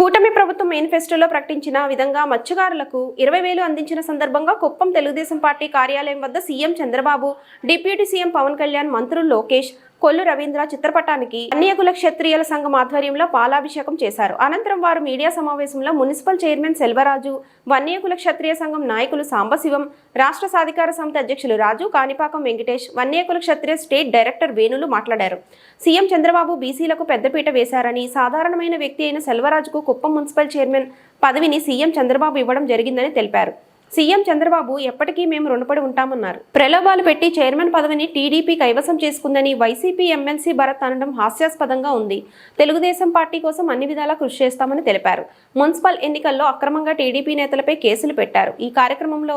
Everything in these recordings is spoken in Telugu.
కూటమి ప్రభుత్వం మేనిఫెస్టోలో ప్రకటించిన విధంగా మత్స్యకారులకు 20,000 అందించిన సందర్భంగా కుప్పం తెలుగుదేశం పార్టీ కార్యాలయం వద్ద CM Chandrababu, deputy CM Pawan Kalyan, మంత్రులు లోకేష్, కొల్లు రవీంద్ర చిత్రపటానికి వన్యకుల క్షత్రియుల సంఘం ఆధ్వర్యంలో పాలాభిషేకం చేశారు. అనంతరం వారు మీడియా సమావేశంలో మున్సిపల్ చైర్మన్ సెల్వరాజు, వన్యకుల క్షత్రియ సంఘం నాయకులు సాంబశివం, రాష్ట్ర సాధికార సమితి అధ్యక్షులు రాజు, కాణిపాకం వెంకటేష్, వన్యకుల క్షత్రియ స్టేట్ డైరెక్టర్ వేణులు మాట్లాడారు. సీఎం చంద్రబాబు బీసీలకు పెద్దపీట వేశారని, సాధారణమైన వ్యక్తి అయిన సెల్వరాజుకు కుప్పం మున్సిపల్ చైర్మన్ పదవిని సీఎం చంద్రబాబు ఇవ్వడం జరిగిందని తెలిపారు. సీఎం చంద్రబాబు ఎప్పటికీ మేము రుణపడి ఉంటామన్నారు. ప్రలోభాలు పెట్టి చైర్మన్ పదవిని టీడీపీ కైవసం చేసుకుందని వైసీపీ ఎమ్మెల్సీ భరత్ అనడం హాస్యాస్పదంగా ఉంది. తెలుగుదేశం పార్టీ కోసం అన్ని విధాలా కృషి చేస్తామని తెలిపారు. మున్సిపల్ ఎన్నికల్లో అక్రమంగా టీడీపీ నేతలపై కేసులు పెట్టారు. ఈ కార్యక్రమంలో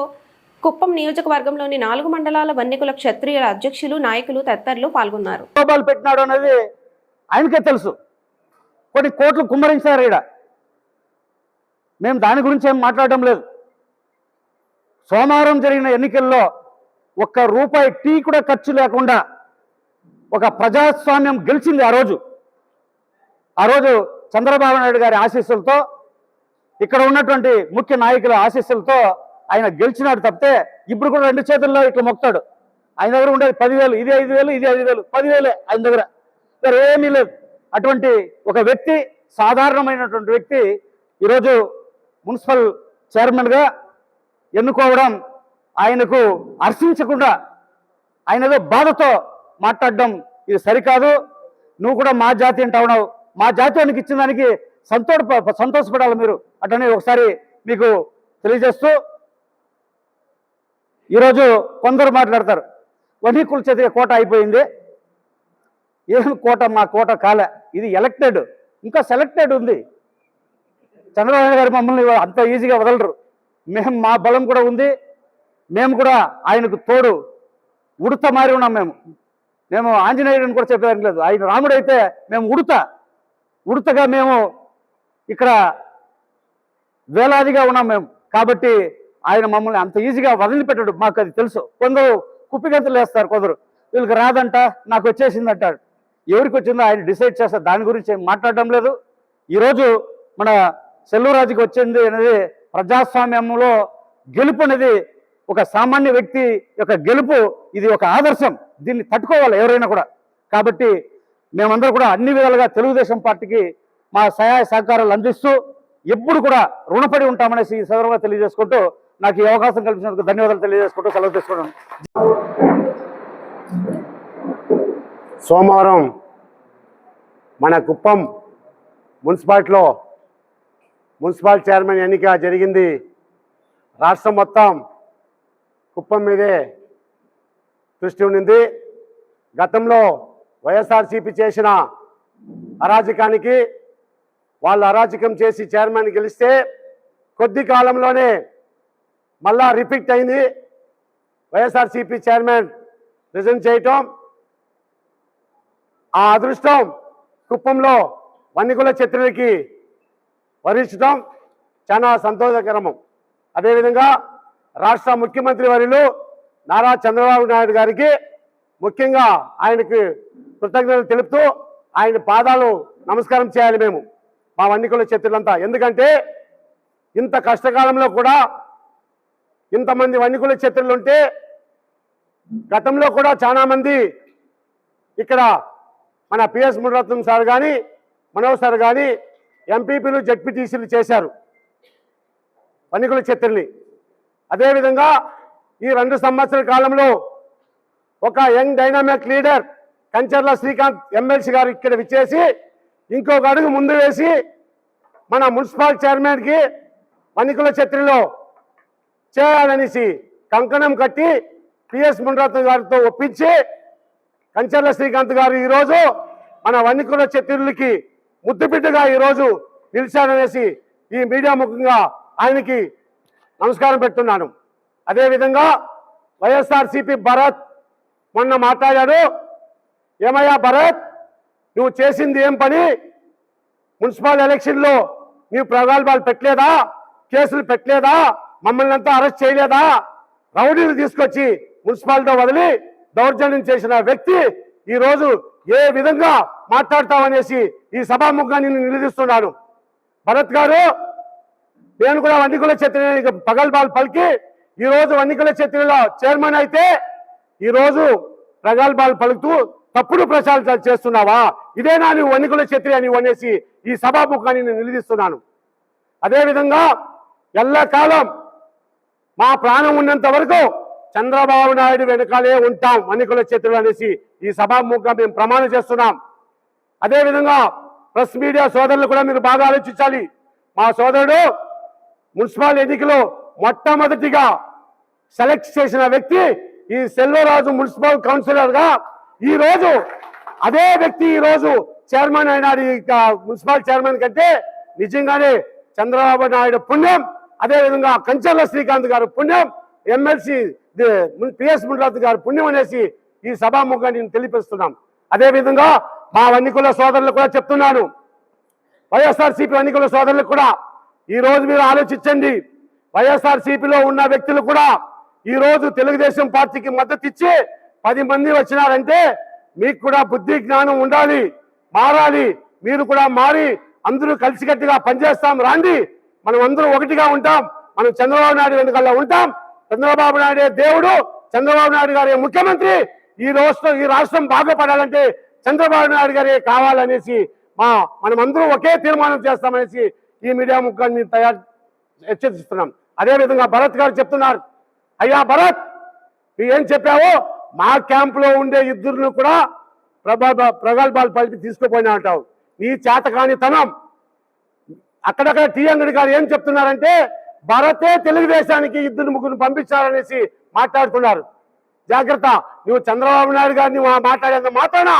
కుప్పం నియోజకవర్గంలోని 4 మండలాల వన్యకుల క్షత్రియుల అధ్యక్షులు, నాయకులు తదితరులు పాల్గొన్నారు. ప్రలోభాలు పెట్టినాడు అనేది ఆయనకే తెలుసు. కొన్ని కోట్లు కుమ్మరించారు. ఇక్కడ మేము దాని గురించి ఏం మాట్లాడడం లేదు. సోమవారం జరిగిన ఎన్నికల్లో ఒక్క రూపాయి టీ కూడా ఖర్చు లేకుండా ఒక ప్రజాస్వామ్యం గెలిచింది. ఆ రోజు చంద్రబాబు నాయుడు గారి ఆశీస్సులతో, ఇక్కడ ఉన్నటువంటి ముఖ్య నాయకుల ఆశీస్సులతో ఆయన గెలిచినాడు తప్పితే ఇప్పుడు కూడా 2 చేతుల్లో ఇట్లా మొక్తాడు. ఆయన దగ్గర ఉండేది 10,000, ఇది 5,000, ఇది 5,000, 10,000 ఆయన దగ్గర ఏమీ లేదు. అటువంటి ఒక వ్యక్తి, సాధారణమైనటువంటి వ్యక్తి ఈరోజు మున్సిపల్ చైర్మన్గా ఎన్నుకోవడం ఆయనకు హర్షించకుండా ఆయన ఏదో బాధతో మాట్లాడడం ఇది సరికాదు. నువ్వు కూడా మా జాతి అంటావు. మా జాతీయానికి ఇచ్చిన దానికి సంతోషపడాలి మీరు అట్లనే ఒకసారి మీకు తెలియజేస్తూ, ఈరోజు కొందరు మాట్లాడతారు వన్యకుల క్షత్రియ కోట అయిపోయింది. ఏం కోట? మా కోట కాలే, ఇది ఎలక్టెడ్, ఇంకా సెలెక్టెడ్ ఉంది. చంద్రబాబు గారు మమ్మల్ని అంత ఈజీగా వదలరు. మా బలం కూడా ఉంది. మేము కూడా ఆయనకు తోడు ఉడత మారి ఉన్నాం. మేము ఆంజనేయుడిని కూడా చెప్పేదానికి లేదు. ఆయన రాముడు అయితే మేము ఉడతగా మేము ఇక్కడ వేలాదిగా ఉన్నాం మేము. కాబట్టి ఆయన మమ్మల్ని అంత ఈజీగా వదిలిపెట్టాడు, మాకు అది తెలుసు. కొందరు కుప్పిగంతులు వేస్తారు, కొందరు వీళ్ళకి రాదంట, నాకు వచ్చేసింది అంటాడు. ఎవరికి వచ్చిందో ఆయన డిసైడ్ చేస్తారు. దాని గురించి ఏం మాట్లాడడం లేదు. ఈరోజు మన సెల్వరాజుకి వచ్చింది అనేది ప్రజాస్వామ్యంలో గెలుపు అనేది ఒక సామాన్య వ్యక్తి యొక్క గెలుపు. ఇది ఒక ఆదర్శం. దీన్ని తట్టుకోవాలి ఎవరైనా కూడా. కాబట్టి మేమందరూ కూడా అన్ని విధాలుగా తెలుగుదేశం పార్టీకి మా సహాయ సహకారాలు అందిస్తూ ఎప్పుడు కూడా రుణపడి ఉంటామనేసి ఈ సందర్భంగా తెలియజేసుకుంటూ, నాకు ఈ అవకాశం కల్పించినందుకు ధన్యవాదాలు తెలియజేసుకుంటూ సెలవు తీసుకున్నాను. సోమవారం మన కుప్పం మున్సిపాలిటీలో మున్సిపల్ చైర్మన్ ఎన్నిక జరిగింది. రాష్ట్రం మొత్తం కుప్పం మీదే దృష్టి ఉండింది. గతంలో వైఎస్ఆర్సీపీ చేసిన అరాజకానికి, వాళ్ళు అరాజకం చేసి చైర్మన్ గెలిస్తే కొద్ది కాలంలోనే మళ్ళా రిపీట్ అయింది. వైఎస్ఆర్సీపీ చైర్మన్ రిజైన్ చేయటం, ఆ అదృష్టం కుప్పంలో వన్యకుల క్షత్రియులకి వరించడం చాలా సంతోషకరము. అదేవిధంగా రాష్ట్ర ముఖ్యమంత్రి వర్యులు నారా చంద్రబాబు నాయుడు గారికి ముఖ్యంగా ఆయనకి కృతజ్ఞతలు తెలుపుతూ ఆయన పాదాలు నమస్కారం చేయాలి మేము, మా వన్యకుల క్షత్రియులంతా. ఎందుకంటే ఇంత కష్టకాలంలో కూడా ఇంతమంది వన్యకుల క్షత్రియులు ఉంటే, గతంలో కూడా చాలామంది ఇక్కడ మన పిఎస్ మునరత్నం సార్ కానీ, మనోజ్ సార్ కానీ ఎంపీపీలు, జడ్పీటీసీలు చేశారు వన్యకుల క్షత్రియుల్ని. అదేవిధంగా ఈ 2 సంవత్సరాల కాలంలో ఒక young dynamic leader Kancharla Srikanth MLC గారు ఇక్కడ విచ్చేసి ఇంకొక అడుగు ముందు వేసి మన మున్సిపల్ చైర్మన్కి వన్యకుల క్షత్రియులు చేయాలనేసి కంకణం కట్టి పిఎస్ మునరత్నం గారితో ఒప్పించి కంచర్ల శ్రీకాంత్ గారు ఈరోజు మన వన్యకుల క్షత్రియులకి ముద్దుబిడ్డగా ఈరోజు నిలిచారనేసి ఈ మీడియా ముఖంగా ఆయనకి నమస్కారం పెడుతున్నాను. అదేవిధంగా వైఎస్ఆర్సీపీ భరత్ మొన్న మాట్లాడాడు. ఏమయ్యా భరత్, నువ్వు చేసింది ఏం పని? మున్సిపల్ ఎలక్షన్లో నీవు ప్రగల్భాలు పెట్టలేదా? కేసులు పెట్టలేదా? మమ్మల్ని అంతా అరెస్ట్ చేయలేదా? రౌడీలు తీసుకొచ్చి మున్సిపాలిటీ వదిలి దౌర్జన్యం చేసిన వ్యక్తి ఈరోజు ఏ విధంగా మాట్లాడతావనేసి ఈ సభాముఖంగా నిన్ను నిలదీస్తున్నాను. భరత్ గారు, నేను కూడా వన్నికుల క్షత్రియ పగల్బాల్ పలికి ఈరోజు వన్నికుల క్షత్రియుల చైర్మన్ అయితే ఈరోజు ప్రగల్భాలు పలుకుతూ తప్పుడు ప్రచారాలు చేస్తున్నావా? ఇదేనా నువ్వు వన్నికుల క్షత్రియ అని అనేసి ఈ సభాముఖాన్ని నేను నిలదీస్తున్నాను. అదేవిధంగా ఎల్లకాలం మా ప్రాణం ఉన్నంత వరకు చంద్రబాబు నాయుడు వెనకాలే ఉంటాం వన్నికుల క్షత్రియులు అనేసి ఈ సభాముఖంగా మేము ప్రమాణం చేస్తున్నాం. అదేవిధంగా ప్రెస్ మీడియా సోదరులు కూడా మీరు బాగా ఆలోచించాలి. మా సోదరుడు మున్సిపల్ ఎన్నికలో మొట్టమొదటిగా సెలెక్ట్ చేసిన వ్యక్తి ఈ సెల్వరాజు మున్సిపల్ కౌన్సిలర్ గా ఈ రోజు అదే వ్యక్తి ఈ రోజు చైర్మన్ అయినాడు. మున్సిపల్ చైర్మన్ కంటే నిజంగానే చంద్రబాబు నాయుడు పుణ్యం, అదేవిధంగా కంచర్ల శ్రీకాంత్ గారు పుణ్యం, ఎమ్మెల్సీ పిఎస్ మున్రాజు గారు పుణ్యం అనేసి ఈ సభాముఖాన్ని నేను తెలిపిస్తున్నాం. అదేవిధంగా మా వన్నికుల సోదరులు కూడా చెప్తున్నాను, వైఎస్ఆర్సీపీ వన్నికుల సోదరులకు కూడా ఈ రోజు మీరు ఆలోచించండి. వైఎస్ఆర్సీపీలో ఉన్న వ్యక్తులు కూడా ఈ రోజు తెలుగుదేశం పార్టీకి మద్దతు ఇచ్చి 10 మంది వచ్చినారంటే మీకు కూడా బుద్ధి జ్ఞానం ఉండాలి, మారాలి. మీరు కూడా మారి అందరూ కలిసికట్టుగా పనిచేస్తాం రాండి. మనం అందరూ ఒకటిగా ఉంటాం. మనం చంద్రబాబు నాయుడు వెనుకల్లా ఉంటాం. చంద్రబాబు నాయుడే దేవుడు, చంద్రబాబు నాయుడు గారే ముఖ్యమంత్రి. ఈ రాష్ట్రం బాగుపడాలంటే చంద్రబాబు నాయుడు గారే కావాలనేసి మనం అందరూ ఒకే తీర్మానం చేస్తామనేసి ఈ మీడియా ముఖాన్ని హెచ్చరిస్తున్నాం. అదేవిధంగా భరత్ గారు చెప్తున్నారు, అయ్యా భరత్, నువ్వు ఏం చెప్పావో మా క్యాంపులో ఉండే ఇద్దరును కూడా ప్రగల్భాలు పలికి తీసుకుపోయినా అంటావు. నీ చేతకానితనం. అక్కడక్కడ టీ అంగడి గారు ఏం చెప్తున్నారంటే భరతే తెలుగుదేశానికి 2-3 పంపించారనేసి మాట్లాడుతున్నారు. జాగ్రత్త, నువ్వు చంద్రబాబు నాయుడు గారిని మాట్లాడేంత మాత్రాన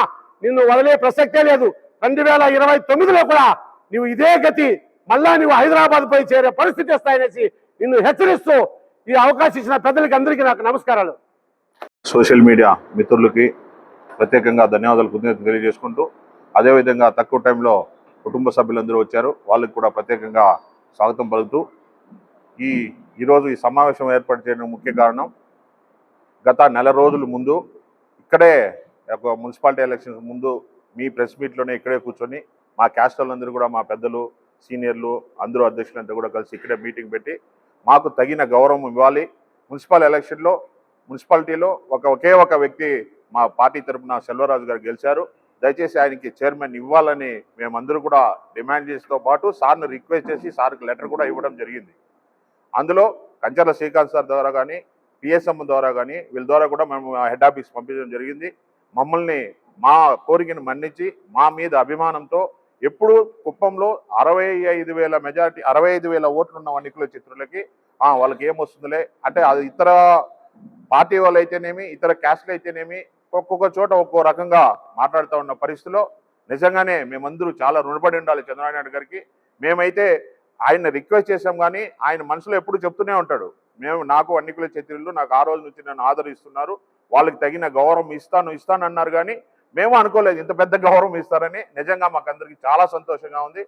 నిన్ను వదిలే ప్రసక్తే లేదు. 2029లో కూడా నువ్వు ఇదే గతి మళ్ళా నువ్వు హైదరాబాద్ పై చేరే పరిస్థితి వస్తాయనేసి నిన్ను హెచ్చరిస్తూ ఈ అవకాశం ఇచ్చిన పెద్దలకి అందరికీ నాకు నమస్కారాలు. సోషల్ మీడియా మిత్రులకి ప్రత్యేకంగా ధన్యవాదాలు కృతజ్ఞతలు తెలియజేసుకుంటూ, అదేవిధంగా తక్కువ టైంలో కుటుంబ సభ్యులందరూ వచ్చారు, వాళ్ళకి కూడా ప్రత్యేకంగా స్వాగతం పలుకుతూ ఈరోజు ఈ సమావేశం ఏర్పాటు చేయడం ముఖ్య కారణం, గత నెల రోజుల ముందు ఇక్కడే మున్సిపాలిటీ ఎలక్షన్స్ ముందు మీ ప్రెస్ మీట్లోనే ఇక్కడే కూర్చొని మా క్యాస్ట్ వాళ్ళందరూ కూడా, మా పెద్దలు సీనియర్లు అందరూ అధ్యక్షులంతా కూడా కలిసి ఇక్కడే మీటింగ్ పెట్టి మాకు తగిన గౌరవం ఇవ్వాలి. మున్సిపాలిటీలో ఒకే ఒక వ్యక్తి మా పార్టీ తరఫున సెల్వరాజు గారు గెలిచారు. దయచేసి ఆయనకి చైర్మన్ ఇవ్వాలని మేమందరూ కూడా డిమాండ్ చేసేతో పాటు సార్ను రిక్వెస్ట్ చేసి సార్కి లెటర్ కూడా ఇవ్వడం జరిగింది. అందులో కంచర్ల శ్రీకాంత్ సార్ ద్వారా కానీ, పిఎస్ఎం ద్వారా కానీ, వీళ్ళ ద్వారా కూడా మేము హెడ్ ఆఫీస్ పంపించడం జరిగింది. మమ్మల్ని మా కోరికను మన్నించి మా మీద అభిమానంతో ఎప్పుడు కుప్పంలో 65,000 మెజారిటీ 65,000 ఓట్లు ఉన్న వన్నికుల చిత్రులకి వాళ్ళకి ఏమొస్తుందిలే అంటే, అది ఇతర పార్టీ వాళ్ళు అయితేనేమి, ఇతర క్యాస్ట్లు అయితేనేమి ఒక్కొక్క చోట ఒక్కో రకంగా మాట్లాడుతూ ఉన్న పరిస్థితిలో నిజంగానే మేమందరూ చాలా రుణపడి ఉండాలి చంద్రబాబు నాయుడు గారికి. మేమైతే ఆయన రిక్వెస్ట్ చేసాం, కానీ ఆయన మనసులో ఎప్పుడు చెప్తూనే ఉంటాడు, నాకు వన్నికుల క్షత్రియులు నాకు ఆ రోజు నుంచి నన్ను ఆదరిస్తున్నారు, వాళ్ళకి తగిన గౌరవం ఇస్తాను అన్నారు. కానీ మేము అనుకోలేదు ఇంత పెద్ద గౌరవం ఇస్తారని. నిజంగా మాకందరికి చాలా సంతోషంగా ఉంది.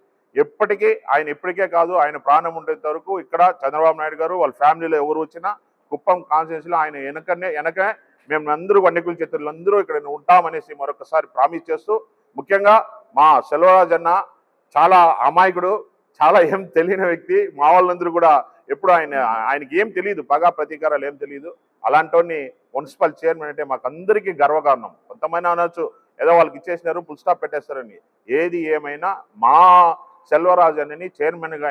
ఆయన ఇప్పటికే కాదు, ఆయన ప్రాణం ఉండేంత వరకు ఇక్కడ చంద్రబాబు నాయుడు గారు వాళ్ళ ఫ్యామిలీలో ఎవరు వచ్చినా కుప్పం కాన్స్టిట్యున్సీలో ఆయన వెనక మేము అందరూ వన్నికుల క్షత్రియులు అందరూ ఇక్కడ ఉంటామనేసి మరొకసారి ప్రామిస్ చేస్తూ, ముఖ్యంగా మా సెల్వరాజ్ అన్న చాలా అమాయకుడు, చాలా ఏం తెలియని వ్యక్తి. మా వాళ్ళందరూ కూడా ఎప్పుడు ఆయనకి ఏం తెలియదు, పగా ప్రతీకారాలు ఏం తెలియదు. అలాంటి మున్సిపల్ చైర్మన్ అంటే మాకు అందరికీ గర్వకారణం. కొంతమంది అనొచ్చు ఏదో వాళ్ళకి ఇచ్చేసినారు ఫుల్ స్టాప్ పెట్టేస్తారని. ఏది ఏమైనా మా సెల్వరాజ్ అని చైర్మన్గా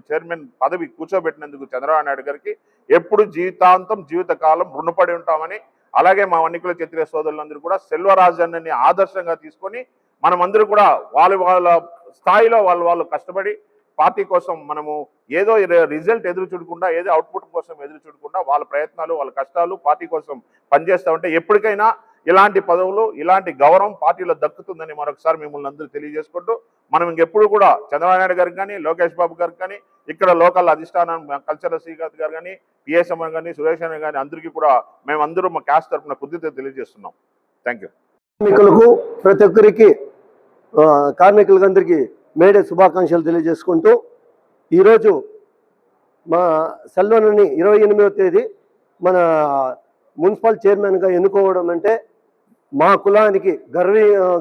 చైర్మన్ పదవి కూర్చోబెట్టినందుకు చంద్రబాబు నాయుడు గారికి ఎప్పుడు జీవితకాలం రుణపడి ఉంటామని, అలాగే మా వన్నికుల క్షత్రియ సోదరులందరూ కూడా సెల్వరాజ్ అన్నని ఆదర్శంగా తీసుకొని మనమందరూ కూడా వాళ్ళ స్థాయిలో వాళ్ళు కష్టపడి పార్టీ కోసం మనము ఏదో రిజల్ట్ ఎదురు చూడకుండా, ఏదో అవుట్పుట్ కోసం ఎదురు చూడకుండా వాళ్ళ ప్రయత్నాలు వాళ్ళ కష్టాలు పార్టీ కోసం పనిచేస్తూ ఉంటే ఎప్పటికైనా ఇలాంటి పదవులు ఇలాంటి గౌరవం పార్టీలో దక్కుతుందని మరొకసారి మిమ్మల్ని అందరూ తెలియజేసుకుంటూ, మనం ఇంకెప్పుడు కూడా చంద్రబాబు నాయుడు గారికి కానీ, లోకేష్ బాబు గారికి కానీ, ఇక్కడ లోకల్ అధిష్టానం కల్చరల్ శ్రీకాంత్ గారు కానీ, పిఎస్ఎం కానీ, సురేష్ అన్న కానీ అందరికీ కూడా మేమందరూ మా క్యాస్ట్ తరఫున కృతజ్ఞతలు తెలియజేస్తున్నాం. Thank you. కార్మికులకు ప్రతి ఒక్కరికి కార్మికులందరికీ మేడే శుభాకాంక్షలు తెలియజేసుకుంటూ, ఈరోజు మా సెల్వనని 28వ తేదీ మన మున్సిపల్ చైర్మన్గా ఎన్నుకోవడం అంటే మా కులానికి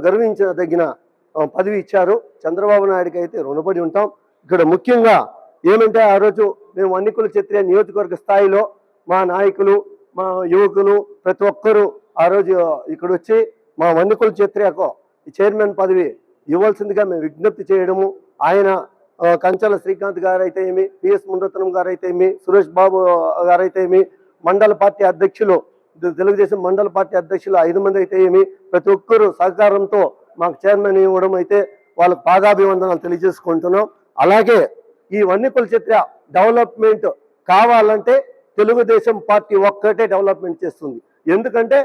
గర్వించదగిన పదవి ఇచ్చారు. చంద్రబాబు నాయుడుకి అయితే రుణపడి ఉంటాం. ఇక్కడ ముఖ్యంగా ఏమంటే ఆ రోజు మేము వన్నికుల క్షత్రియ నియోజకవర్గ స్థాయిలో మా నాయకులు, మా యువకులు ప్రతి ఒక్కరూ ఆ రోజు ఇక్కడ వచ్చి మా వన్నికుల క్షత్రియకు చైర్మన్ పదవి ఇవ్వాల్సిందిగా మేము విజ్ఞప్తి చేయడము, ఆయన కంచాల శ్రీకాంత్ గారు అయితే ఏమి, పిఎస్ మునరత్నం గారు అయితే ఏమి, సురేష్ బాబు గారు అయితే ఏమి, మండల పార్టీ అధ్యక్షులు తెలుగుదేశం మండల పార్టీ అధ్యక్షులు 5 మంది అయితే ఏమి, ప్రతి ఒక్కరు సహకారంతో మాకు చైర్మన్ ఇవ్వడం అయితే వాళ్ళకు పాదాభివందనాలు తెలియజేసుకుంటున్నాం. అలాగే ఈ వన్నికుల క్షత్రియ డెవలప్మెంట్ కావాలంటే తెలుగుదేశం పార్టీ ఒక్కటే డెవలప్మెంట్ చేస్తుంది. ఎందుకంటే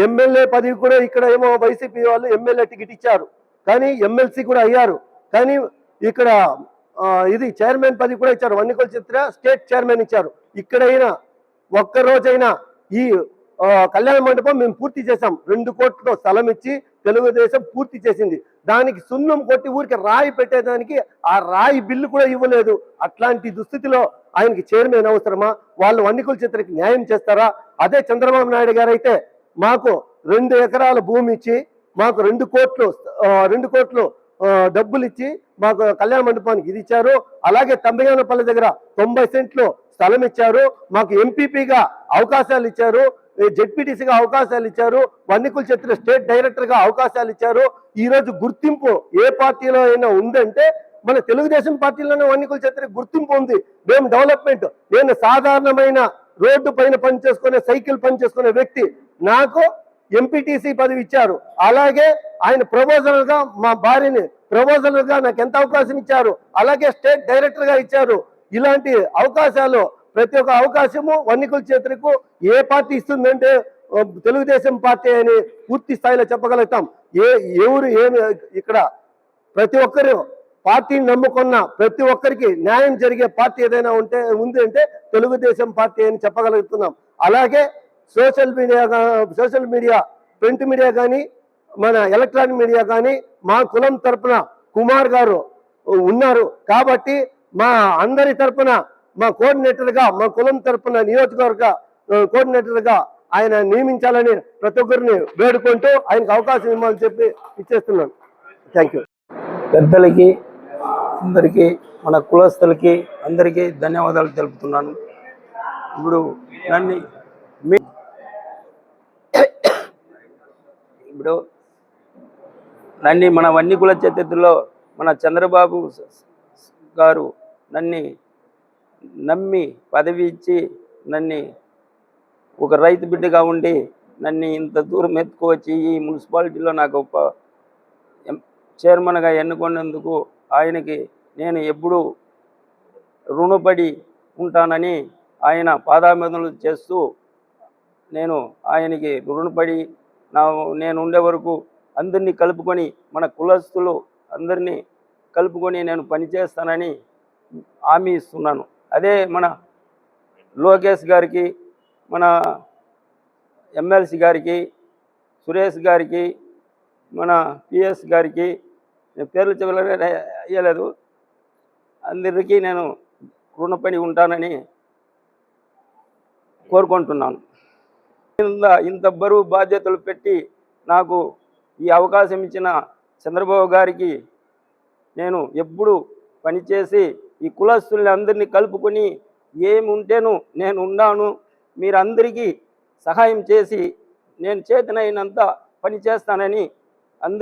ఎమ్మెల్యే పదవి కూడా ఇక్కడ ఏమో వైసీపీ వాళ్ళు ఎమ్మెల్యే టికెట్ ఇచ్చారు, కానీ ఎమ్మెల్సీ కూడా అయ్యారు, కానీ ఇక్కడ ఇది చైర్మన్ పదవి కూడా ఇచ్చారు. వన్నికుల క్షత్రియ స్టేట్ చైర్మన్ ఇచ్చారు. ఇక్కడైనా ఒక్కరోజైనా ఈ కళ్యాణ మండపం మేము పూర్తి చేశాం. 2 కోట్లతో స్థలం ఇచ్చి తెలుగుదేశం పూర్తి చేసింది. దానికి సున్నం కొట్టి ఊరికి రాయి పెట్టేదానికి ఆ రాయి బిల్లు కూడా ఇవ్వలేదు. అట్లాంటి దుస్థితిలో ఆయనకి చైర్మన్ అవసరమా? వాళ్ళు వన్నికుల క్షత్రియకి న్యాయం చేస్తారా? అదే చంద్రబాబు నాయుడు గారు అయితే మాకు 2 ఎకరాల భూమి ఇచ్చి మాకు 2 కోట్లు డబ్బులు ఇచ్చి మాకు కళ్యాణ మండపానికి ఇది ఇచ్చారు. అలాగే తంబగానపల్లి దగ్గర 90 సెంట్లు స్థలం ఇచ్చారు. మాకు ఎంపీపీగా అవకాశాలు ఇచ్చారు, జెడ్పీటీసీగా అవకాశాలు ఇచ్చారు, వన్నికుల క్షత్రియ స్టేట్ డైరెక్టర్గా అవకాశాలు ఇచ్చారు. ఈ రోజు గుర్తింపు ఏ పార్టీలో అయినా ఉందంటే మన తెలుగుదేశం పార్టీలోనే వన్నికుల క్షత్రియ గుర్తింపు ఉంది. మేము డెవలప్మెంట్, నేను సాధారణమైన రోడ్డు పైన పనిచేసుకునే సైకిల్ పనిచేసుకునే వ్యక్తి, నాకు ఎంపీటీసీ పదవి ఇచ్చారు. అలాగే ఆయన ప్రపోజల్ గా మా భార్యని ప్రపోజల్ గా నాకు ఎంత అవకాశం ఇచ్చారు, అలాగే స్టేట్ డైరెక్టర్ గా ఇచ్చారు. ఇలాంటి అవకాశాలు ప్రతి ఒక్క అవకాశము వన్నికుల క్షత్రియకు ఏ పార్టీ ఇస్తుందంటే తెలుగుదేశం పార్టీ అని పూర్తి స్థాయిలో చెప్పగలుగుతాం. ఎవరు ఏమి ఇక్కడ ప్రతి ఒక్కరు పార్టీని నమ్ముకున్న ప్రతి ఒక్కరికి న్యాయం జరిగే పార్టీ ఏదైనా ఉంది అంటే తెలుగుదేశం పార్టీ అని చెప్పగలుగుతున్నాం. అలాగే సోషల్ మీడియా ప్రింట్ మీడియా కానీ మన ఎలక్ట్రానిక్ మీడియా కానీ మా కులం తరపున కుమార్ గారు ఉన్నారు కాబట్టి మా అందరి తరపున మా కోఆర్డినేటర్గా, మా కులం తరపున నియోజకవర్గ కోఆర్డినేటర్గా ఆయన నియమించాలని ప్రతి ఒక్కరిని వేడుకుంటూ ఆయనకు అవకాశం ఇవ్వాలని చెప్పి ఇచ్చేస్తున్నాను. Thank you. పెద్దలకి అందరికీ, మన కులస్తులకి అందరికీ ధన్యవాదాలు తెలుపుతున్నాను. ఇప్పుడు నన్ను మన వన్నికుల క్షత్రియుల్లో మన చంద్రబాబు గారు నన్ను నమ్మి పదవి ఇచ్చి నన్ను ఒక రైతు బిడ్డగా ఉండి నన్ను ఇంత దూరం ఎత్తుకువచ్చి ఈ మున్సిపాలిటీలో నాకు చైర్మన్గా ఎన్నుకున్నందుకు ఆయనకి నేను ఎప్పుడూ రుణపడి ఉంటానని ఆయన పాదాభివందనలు చేస్తూ నేను ఆయనకి రుణపడి నేను ఉండే వరకు అందరినీ కలుపుకొని మన కులస్తులు అందరినీ కలుపుకొని నేను పనిచేస్తానని హామీ ఇస్తున్నాను. అదే మన లోకేష్ గారికి, మన ఎమ్మెల్సీ గారికి, సురేష్ గారికి, మన పిఎస్ గారికి, నేను పేర్లు చెప్పలేదు, అందరికీ నేను రుణపడి ఉంటానని కోరుకుంటున్నాను. ఇంత బరువు బాధ్యతలు పెట్టి నాకు ఈ అవకాశం ఇచ్చిన చంద్రబాబు గారికి నేను ఎప్పుడు పనిచేసి ఈ కులస్తుల్ని అందరినీ కలుపుకొని ఏమి ఉంటేను నేను ఉన్నాను, మీరందరికీ సహాయం చేసి నేను చేతనైనంత పని చేస్తానని